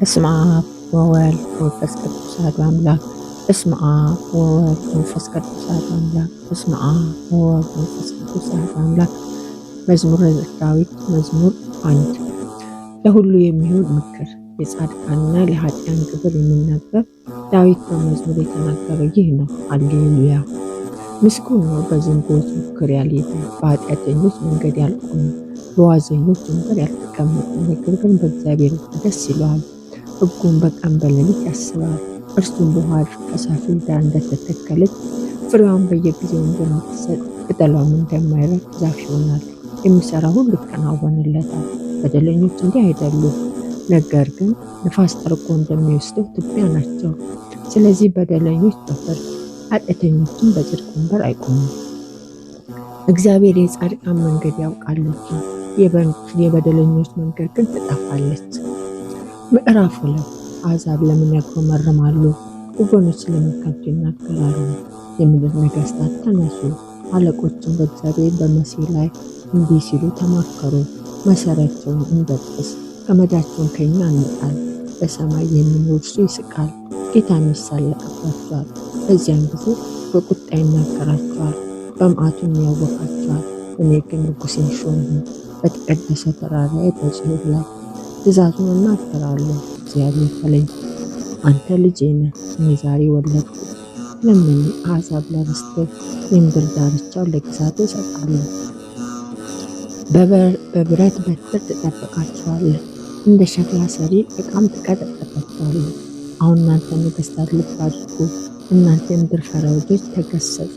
በስመ አብ ወወልድ ወመንፈስ ቅዱስ አሐዱ አምላክ። በስመ አብ ወወልድ ወመንፈስ ቅዱስ አሐዱ አምላክ። በስመ አብ ወወልድ ወመንፈስ ቅዱስ አሐዱ አምላክ። መዝሙረ ዳዊት መዝሙር 1 ለሁሉ የሚሆን ምክር የጻድቃንና ለኃጥአን ግብር የሚናገር ዳዊት በመዝሙር የተናገረው ይህ ነው። ሃሌሉያ! ምስጉን ነው በዝንጉዎች ምክር ያልሄደ፣ በኃጢአተኞች መንገድ ያልቆመ፣ በዋዘኞች ወንበር ያልተቀመጠ፣ ነገር ግን በእግዚአብሔር ደስ ይለዋል፣ ሕጉን በቀን በሌሊት ያስባል። እርሱም በውኃ ፈሳሽ ዳር እንደተተከለች ፍሬዋን በየጊዜው እንደምትሰጥ ቅጠሏም እንደማይረግፍ ዛፍ ይሆናል። የሚሠራ ሁሉ ይከናወንለታል። በደለኞች እንዲህ አይደሉም፣ ነገር ግን ነፋስ ጠርቆ እንደሚወስደው ትቢያ ናቸው። ስለዚህ በደለኞች በፍርድ ኃጢአተኞችም በጽድቅ ወንበር አይቆሙም። እግዚአብሔር የጻድቃን መንገድ ያውቃልና የበደለኞች መንገድ ግን ትጠፋለች። ምዕራፍ 2 አሕዛብ ለምን ያጉረመርማሉ? ወገኖች ለምን ከንቱ ይናገራሉ? የምድር ነገሥታት ተነሱ፣ አለቆችም በእግዚአብሔር በመሲህ ላይ እንዲህ ሲሉ ተማከሩ። መሠሪያቸውን እንበጥስ፣ ገመዳቸውን ከእኛ እንጣል። በሰማይ የሚኖር እርሱ ይስቃል፣ ጌታም ይሳለቅባቸዋል። በዚያን ጊዜ በቁጣ ይናገራቸዋል፣ በመዓቱም ያወካቸዋል። እኔ ግን ንጉሴን ሾምሁ፣ በተቀደሰ ተራራዬ በጽዮን ላይ ትእዛዙን እናገራለሁ። እግዚአብሔር አለኝ፣ አንተ ልጄ ነህ፣ እኔ ዛሬ ወለድኩ። ለምን አሕዛብ ለርስትህ፣ የምድር ዳርቻው ለግዛትህ እሰጣለሁ። በብረት በትር ትጠብቃቸዋለህ፣ እንደ ሸክላ ሰሪ ዕቃም ትቀጠቅጣቸዋለህ። አሁን እናንተ ነገሥታት ልብ አድርጉ፣ እናንተ የምድር ፈራጆች ተገሠጹ።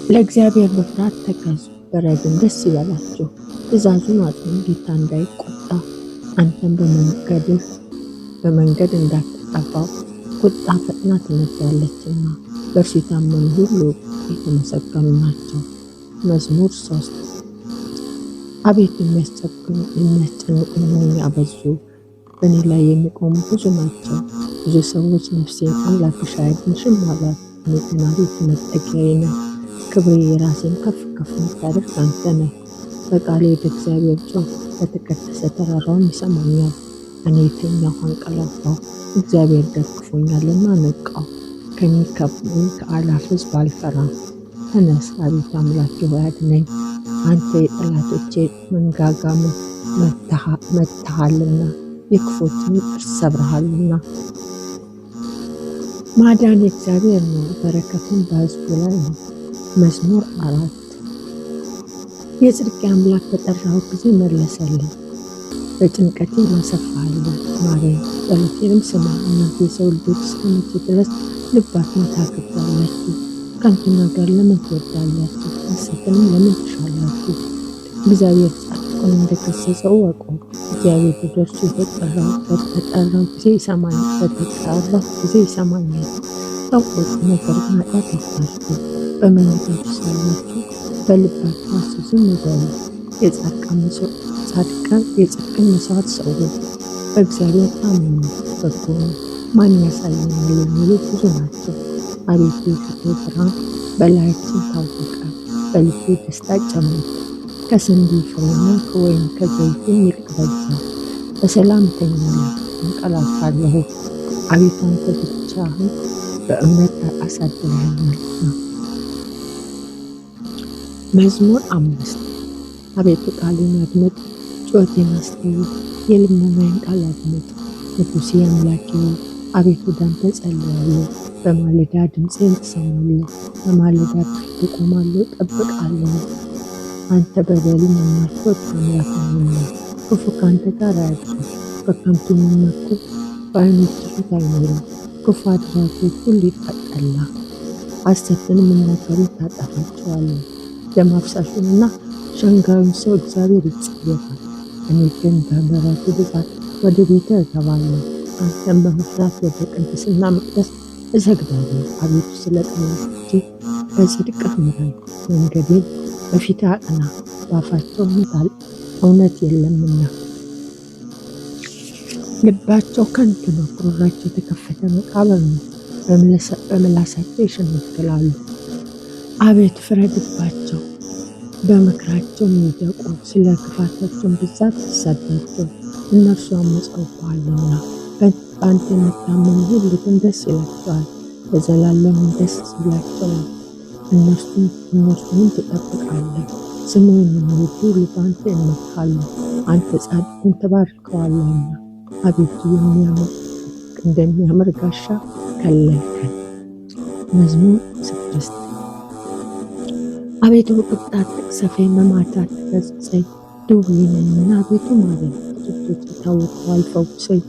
ለእግዚአብሔር በፍርሃት ተገዙ፣ በረድኤቱም ደስ ይበላችሁ። ትእዛዙን አጽኑ፣ ጌታ እንዳይቆጣ፣ አንተም በመንገድ እንዳትጠፋው። ቁጣ ፈጥና ትነዳለችና በእርሱ የታመኑ ሁሉ የተመሰገኑ ናቸው። መዝሙር 3 አቤቱ የሚያስጨንቁኝ ምንኛ በዙ! በእኔ ላይ የሚቆሙ ብዙ ናቸው። ብዙ ሰዎች ነፍሴን አምላክሽ አያድንሽም አሏት። እኔ ግን አቤቱ መጠጊያዬ ነህ፣ ክብሬ፣ የራሴን ከፍ ከፍ የምታደርግ አንተ ነህ። በቃሌ ወደ እግዚአብሔር ጮኽሁ፣ በተቀደሰ ተራራውም ይሰማኛል። እኔ የተኛሁ አንቀላፋሁ፣ እግዚአብሔር ደግፎኛልና ነቃሁ። ከሚከብቡኝ ከአእላፍ ሕዝብ አልፈራም። ተነስ አቤቱ አምላኬ ሆይ አድነኝ። አንተ የጠላቶቼ መንጋጋ መትተሃልና የክፉዎችን ጥርስ ሰብረሃልና። ማዳን የእግዚአብሔር ነው፣ በረከቱም በሕዝቡ ላይ ነው። መዝሙር 4 የጽድቄ አምላክ በጠራሁት ጊዜ መለሰልኝ። በጭንቀቴ አሰፋሃለሁ፣ ማረኝ፣ ጸሎቴንም ስማ። እናንተ የሰው ልጆች እስከ መቼ ድረስ ልባችሁን ታከብዳላችሁ? ከንቱ ነገር ለምን ትወዳላችሁ? ሐሰትንም ለምን ትሻላችሁ? እግዚአብሔር ጻድቁን እንደገሠጸው እወቁ። እግዚአብሔር ወደ እርሱ በተጠራው ጊዜ ይሰማኛል። ታውቁት፣ ነገር ግን ኃጢአት አታድርጉ። በመኝታችሁ ሳላችሁ በልባችሁ አስቡ፣ ዝም በሉ። የጽድቅን መሥዋዕት ሰው በእግዚአብሔር ታመኑ፣ በጎ ነው፣ ማን ያሳየናል የሚሉ ብዙ ናቸው። አቤቱ የፊትህ ብርሃን በላያችን ታወቀ፣ በልቤ ደስታ ጨመርኩ። ከስንዴ ፍሬና ከወይን ከዘይትም ይልቅ በዛ። በሰላም እተኛለሁ እንቀላፋለሁ፣ አቤቱ አንተ ብቻህን በእውነት አሳድረኸኛልና። መዝሙር 5 አቤቱ ቃሌን አድምጥ፣ ጩኸቴን አስተውል፣ የልመናዬን ቃል አድምጥ። ንጉሴ አምላኬ ሆይ አቤቱ ወደ አንተ ጸልያለሁ። በማለዳ ድምፄን ትሰማለህ። በማለዳ በፊትህ እቆማለሁ እጠብቃለሁ። አንተ በደልን የማትወድ አምላክ ነህና ክፉ ከአንተ ጋር አያድርም። በከንቱ የሚመኩ በዓይኖችህ ፊት አይኖሩም። ክፉ አድራጊዎች ሁሉ ይጠላሉ፣ ሐሰትን የሚናገሩት ታጠፋቸዋለህ። ደም አፍሳሹንና ሸንጋዩን ሰው እግዚአብሔር ይጸየፋል። እኔ ግን በምሕረቱ ብዛት ወደ ቤትህ እገባለሁ። አንተን በመፍራት ወደ ቅድስና መቅደስ እሰግዳለሁ። አቤቱ ስለ ጠላቶቼ በጽድቅህ ምራኝ፣ መንገዴን በፊትህ አቅና። በአፋቸው እውነት የለምና ልባቸው ከንቱ ነው። ጉሮሯቸው የተከፈተ መቃብር ነው፣ በምላሳቸው ይሸነግላሉ። አቤቱ ፍረድባቸው፣ በምክራቸው የሚደቁ ስለ ክፋታቸው ብዛት አሳዳቸው። እነርሱ አመፀውብሃልና በአንተ የሚታመኑ ሁሉ ግን ደስ ይላቸዋል፣ ለዘላለም ደስ ይላቸዋል። እነርሱንም ትጠብቃለህ። ስምህን የሚወዱ ሁሉ በአንተ ይመካሉ፣ አንተ ጻድቁን ትባርከዋለህና። አቤቱ እንደሚያምር ጋሻ ከለልከን። መዝሙር 6 አቤቱ በቁጣ አትቅሰፈኝ፣ በመዓትህ አትገሥጸኝ። ድውይ ነኝና አቤቱ ማረኝ። እጆቼ ታውከዋል፣ ፈውሰኝ።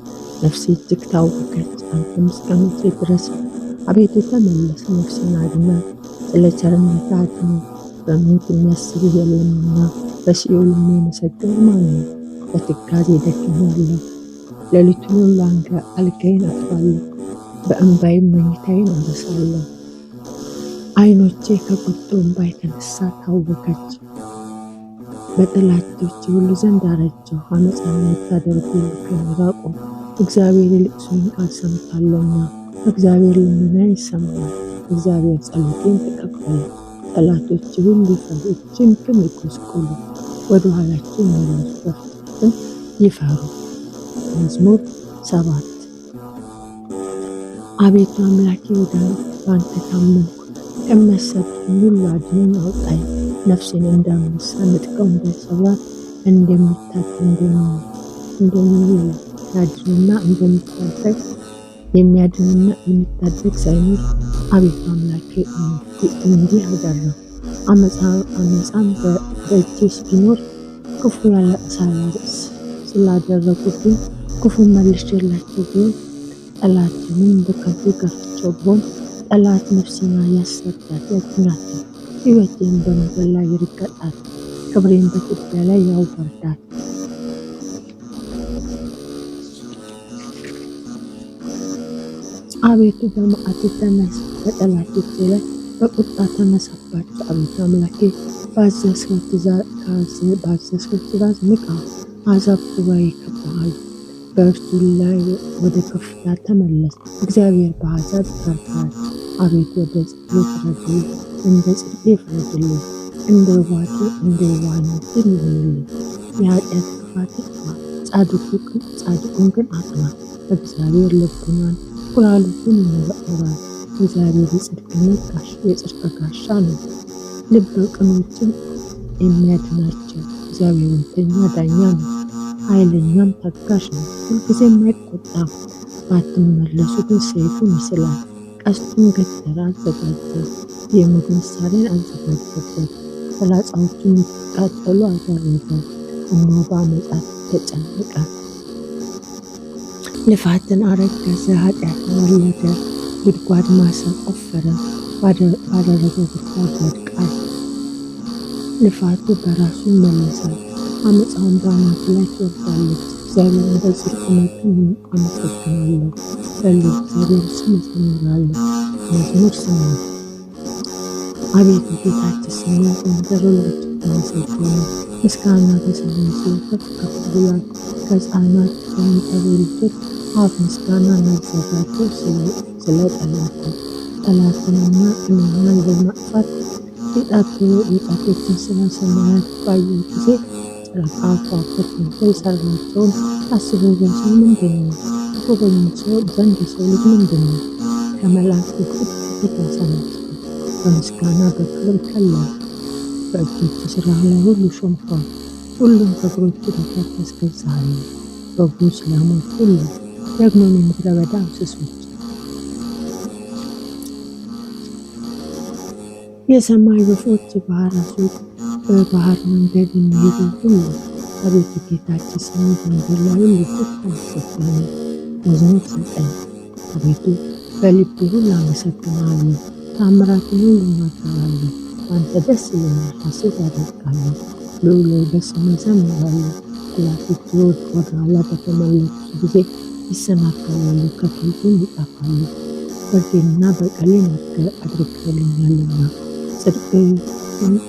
ነፍሴ እጅግ ታወከች፣ አንተም እስከ መቼ ድረስ? አቤቱ ተመለስ፣ ነፍሴን አድናት። ስለ ቸርነትህ አድነኝ፣ በሞት የሚያስብህ የለምና። በሲኦል የሚያመሰግን ማን ነው? በትካዜ ደክሜአለሁ፣ ሌሊቱን ሁሉ አልጋዬን አጥባለሁ፣ በእንባዬም መኝታዬን አረሳለሁ። ዓይኖቼ ከቁጡ እንባ የተነሳ ታወከች፣ በጠላቶቼ ሁሉ ዘንድ አረጀሁ። ዓመፃን የምታደርጉ ሁሉ ከእኔ ራቁ፣ እግዚአብሔር የልቅሶዬን ቃል ሰምቶአልና። እግዚአብሔር ልመናዬን ይሰማል፣ እግዚአብሔር ጸሎቴን ተቀበለ። ጠላቶቼ ሁሉ ይፈሩ፣ እጅግም ይጐስቍሉ፣ ወደ ኋላቸው ይመለሱ፣ በፍጥነትም ይፈሩ። መዝሙር 7 አቤቱ አምላኬ ወደ አንተ ታመንኩ፣ ከሚያሳድዱኝ ሁሉ አድነኝ፣ አውጣኝ። ነፍሴን እንደ አንበሳ ንጥቀው እንዳይሰብራት የሚያድንና የሚታደግ ሳይኖር አቤቱ አምላኬ እንዲህ አደረግሁ። አመፃም በእጄ ቢኖር ክፉ ሳላርስ ስላደረጉብኝ ክፉ መልሼላቸው ቢሆን ጠላቴንም በከንቱ ገፍቼው ብሆን ጠላት ነፍሴን ያሳድዳት ያድናታል። ሕይወቴን በምድር ላይ ይርገጣት፣ ክብሬን በትቢያ ላይ ያዋርዳት። አቤቱ በመዓትህ ተነስ፣ በጠላቶቼ ላይ በቁጣ ተነሳባቸው። አቤቱ አምላኬ ባዘዝኸው ትእዛዝ ንቃ። አሕዛብ ጉባኤ ይከብብሃል፣ በእርሱ ላይ ወደ ከፍታ ተመለስ። እግዚአብሔር በአሕዛብ ይፈርዳል። አቤቱ ወደ ጽድቄ ፍረድልኝ፣ እንደ ጽድቄ ፍረድልኝ፣ እንደ የዋህነትህ ይሁንልኝ። የኃጢአት ክፋት ይጥፋ፣ ጻድቁን ግን አቅና። እግዚአብሔር ልቡናን ኩላሊቱን ይመረምራል። እግዚአብሔር የጽድቅ ጋሻ ነው፣ ልበ ቅኖችን የሚያድናቸው። እግዚአብሔር እውነተኛ ዳኛ ነው፣ ኃይለኛም ታጋሽ ነው። ሁልጊዜም አይቆጣም፣ ባትመለሱ ግን ሰይፉን ይስላል። ቀስቱን ገተረ፣ አዘጋጀ፣ የሞት መሣሪያን አዘጋጀበት። ፍላጻዎቹን እንዲቃጠሉ አደረገ። እነሆ በዓመፃ ተጨነቀ፣ ልፋትን አረገዘ፣ ኃጢአትን ወለደ። ጉድጓድ ማሳ ቆፈረ፣ ባደረገው ጉድጓድ ይወድቃል። ልፋቱ በራሱ ይመለሳል፣ አመፃውን በአናቱ ላይ ትወርዳለች። እግዚአብሔርን በጽድቁ መጠን አመሰግናለሁ፣ ለእግዚአብሔር ስም እዘምራለሁ። መዝሙር 8 አቤቱ ጌታችን ስምህ በምድር ሁሉ እጅግ ተመሰገነ። ምስጋና በሰማይ ከፍ ከፍ ብሏል። ከሕፃናት ከሚጠቡ ልጆች አፍ ምስጋናን አዘጋጁ። ስለ ጠላትንና ቅንዓናን በማጥፋት የጣቶችን ሥራ ሰማያት ባዩ ጊዜ ጨረቃ ከዋክብት የሠራቸውን አስቦ ሰው ምንድን ነው? ከጎበኙ ሰው ዘንድ የሰው ልጅ ምንድን ነው? ከመላእክት ፊት ያሰናቸው፣ በምስጋና በክብር ከለለ። በእጆች ሥራ ላይ ሁሉ ሾምከዋል። ሁሉም ከእግሮቹ በታች ያስገዛሃለሁ። በጎች፣ ላሞች ሁሉ ደግሞም የምድረ በዳ እንስሶች፣ የሰማይ ወፎች፣ የባህር ዓሦች፣ በባህር መንገድ የሚሄዱ ሁሉ አቤቱ ጌታችን ስምህ በምድር ላይ ሁሉ እጅግ ተመሰገነ። መዝሙር 9 አቤቱ በልቤ ሁሉ አመሰግንሃለሁ፣ ተአምራትን ሁሉ እናገራለሁ። በአንተ ደስ ይለኛል፣ ሐሤት አደርጋለሁ። ልዑል ሆይ በስምህ እዘምራለሁ። ጠላቶቼ ወደ ኋላ በተመለሱ ጊዜ ይሰናከላሉ፣ ከፊቴም ይጠፋሉ። ፍርዴንና በቀሌን አድርገህልኛልና ጽድቅህን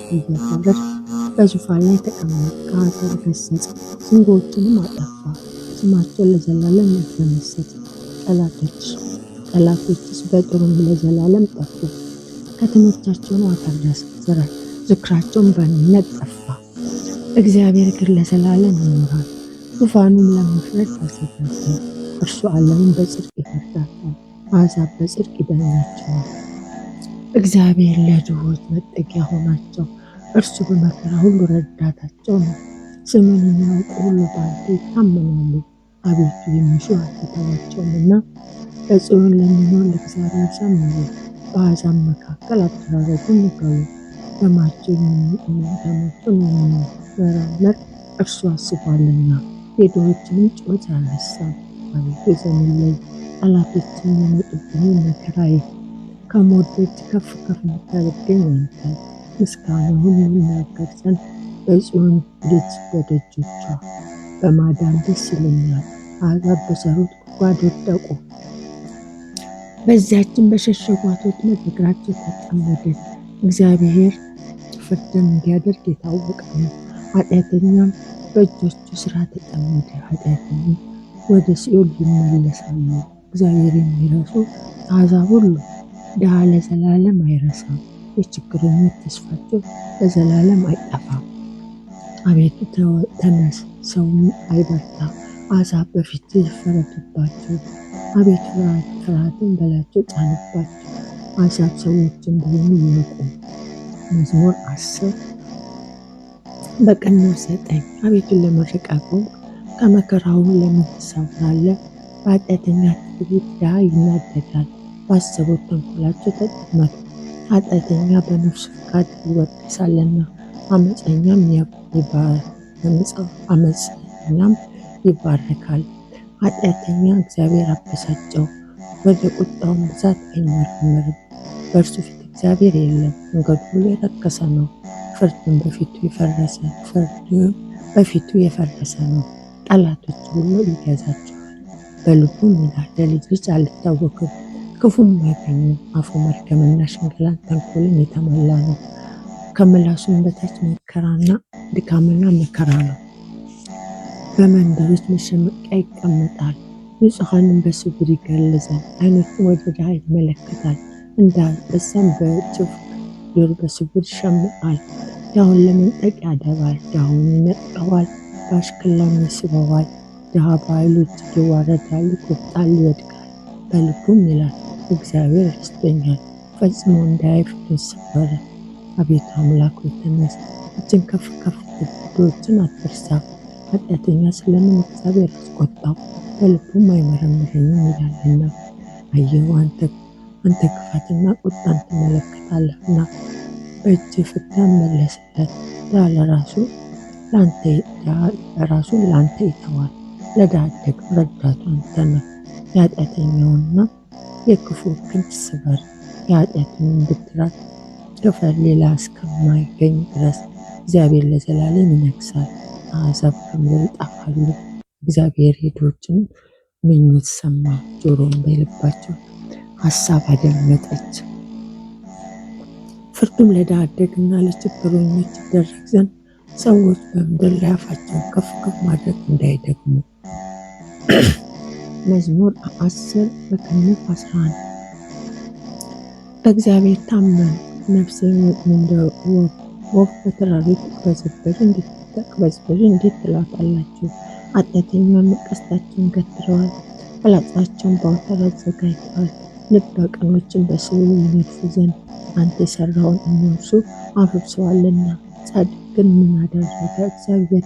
እየፈረድህ በዙፋን ላይ ተቀመጥክ። ከአሕዛብ ገሠጽ፣ ዝንጉዎችንም አጠፋ። ስማቸው ለዘላለም ይደመሰስ። ጠላቶችስ በጥሩም ለዘላለም ጠፉ። ከተሞቻቸውን አፈረስክ፣ ዝክራቸውን በአንድነት ጠፋ። እግዚአብሔር ግን ለዘላለም ይኖራል። ዙፋኑን ለመፍረድ ተዘጋጀ። እርሱ ዓለምን በጽድቅ ይፈርዳታል፣ አሕዛብ በጽድቅ ይዳኛቸዋል። እግዚአብሔር ለድሆች መጠጊያ ሆናቸው። እርሱ በመከራ ሁሉ ረዳታቸው ነው። ስምን የሚያውቁ ሁሉ በአንተ ይታመናሉ። አቤቱ የሚሹ አትተዋቸውምና በጽዮን ለሚኖር ለእግዚአብሔር ዘምሩ። በአሕዛብ መካከል አደራረጉን ንገሩ። ደማቸውን የሚመረምር እርሱ አስቧልና የድሆችንም ጩኸት አያነሳም። አቤቱ ዘንልኝ፣ ጠላቶችን የሚመጡብኝን መከራዬ። ከሞት ደጅ ከፍ ከፍ የምታደርገኝ አንተ። ምስጋና ሁሉ ይናገር ዘንድ በጽዮን ልጅ በደጆቿ በማዳን ደስ ይለኛል። አሕዛብ በሠሩት ጉድጓድ ወደቁ፣ በዚያችን በሸሸጓት ወጥመድ እግራቸው ተጠመደች። እግዚአብሔር ፍርድን እንዲያደርግ የታወቀ ነው። ኃጢአተኛም በእጆቹ ሥራ ተጠመደ። ኃጢአተኞች ወደ ሲኦል ይመለሳሉ። እግዚአብሔር የሚረሱ አሕዛብ ሁሉ ድሃ ለዘላለም አይረሳም። የችግረኞች ተስፋቸው ለዘላለም አይጠፋም። አቤቱ ተነስ፣ ሰውም አይበርታ። አሕዛብ በፊት ይፈረዱባቸው። አቤቱ ፍርሃትን በላያቸው ጫንባቸው። አሕዛብ ሰዎችን በሆኑ ይንቁ። መዝሙር 10 በቅንፍ 9 አቤቱን ለመርቅ አቁም። ከመከራው ለምን ትሰውራለህ? በኃጢአተኛ ትዕቢት ድሃ ይናደዳል። ባሰቡት ተንኮላቸው ተጠመዱ። ኃጢአተኛ በነፍሱ ፈቃድ ይወቀሳልና አመፀኛም ይባረካል። ኃጢአተኛ እግዚአብሔር አበሳጨው፣ ወደ ቁጣውን ብዛት አይመረመርም። በእርሱ ፊት እግዚአብሔር የለም። መንገዱ ሁሉ የረከሰ ነው። ፍርዱም በፊቱ የፈረሰ ነው። ጠላቶች ሁሉ ይገዛቸዋል። በልቡም ይላል ለልጅ ልጅ አልታወክም። ክፉም አይገኝም። አፉ መርገምና ሽንገላን ተንኮልን የተሞላ ነው። ከምላሱም በታች መከራና ድካምና መከራ ነው። በመንደሮች መሸመቂያ ይቀመጣል። ንጹሐንን በስውር ይገድል ዘንድ ዓይኖቹን ወደ ድሃ ይመለከታል። እንደ አንበሳም በጭፍቅ ዱር በስውር ይሸምቃል። ድሃውን ለመንጠቅ ያደባል። ድሃውን ይነጥቀዋል፣ በአሽክላም ይስበዋል። ድሃ በኃይሉ እጅግ ይዋረዳል፣ ይጎብጣል፣ ይወድቃል። በልቡም ይላል እግዚአብሔር ረስቶኛል፣ ፈጽሞ እንዳያይ ፊቱን ሰወረ። አቤቱ አምላክ ሆይ ተነስ፣ እጅን ከፍ ከፍ ድሆችን አትርሳ። ኃጢአተኛ ስለምን እግዚአብሔር አስቆጣው? በልቡም አይመረምረኝም ይላልና። አየሁ አንተ ክፋትና ቁጣን ትመለከታለህና በእጅ ፍዳን መለስለት። ድሃ ለራሱ ለአንተ ይተዋል፣ ለድሃ አደግ ረዳቱ አንተ ነህ። የኃጢአተኛውንና የክፉ ክንድ ስበር፣ የኃጢአቱን ብድራት ክፈል። ሌላ እስከማይገኝ ድረስ እግዚአብሔር ለዘላለም ይነግሣል። አሕዛብ ከምድር ይጠፋሉ። እግዚአብሔር የድሆችን ምኞት ሰማ፣ ጆሮውን በልባቸው ሐሳብ አደመጠች። ፍርዱም ለድሃ አደግና ለችግረኞች ይደረግ ዘንድ ሰዎች በምድር ላይ አፋቸውን ከፍ ከፍ ማድረግ እንዳይደግሙ። መዝሙር 10 በቅንፍ 11 በእግዚአብሔር ታመን፣ ነፍሴን እንደ ወፍ በተራሮች ተቅበዝበዥ እንዴት ትላታላችሁ? ኃጢአተኞች ቀስታቸውን ገትረዋል፣ ፍላጻቸውን በአውታር አዘጋጅተዋል። ልበ ቀኖችን በስውር ይነድፉ ዘንድ አንተ የሠራውን እነርሱ አፍርሰዋልና። ጻድቅ ግን ምን አደረገ? እግዚአብሔር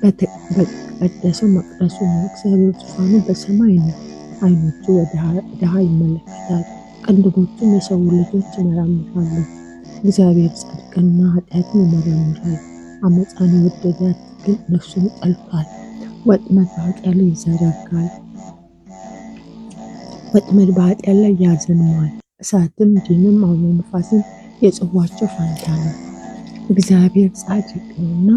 በተቀደሰው መቅደሱ ነው። እግዚአብሔር ዙፋኑ በሰማይ ነው። ዓይኖቹ ወደ ድሃ ይመለከታል፣ ቅንድቦቹም የሰው ልጆች ይመረምራሉ። እግዚአብሔር ጽድቅና ኃጢአትን ይመረምራል። አመፃን የወደዳት ግን ነፍሱን ጠልቷል። ወጥመድ በኃጢአት ላይ ይዘረጋል፣ ወጥመድ በኃጢአት ላይ ያዘንማል። እሳትም ዲንም አውሎ ነፋስም የጽዋቸው ፋንታ ነው። እግዚአብሔር ጻድቅ ነውና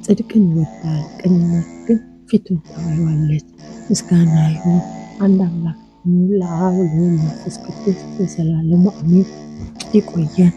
ጽድቅን ይወዳል፣ ቅንነት ግን ፊቱን ታየዋለች። ምስጋና ይሁን አንድ አምላክ ለአብ ለወልድ ለመንፈስ ቅዱስ ለዘላለሙ አሜን። ይቆየን።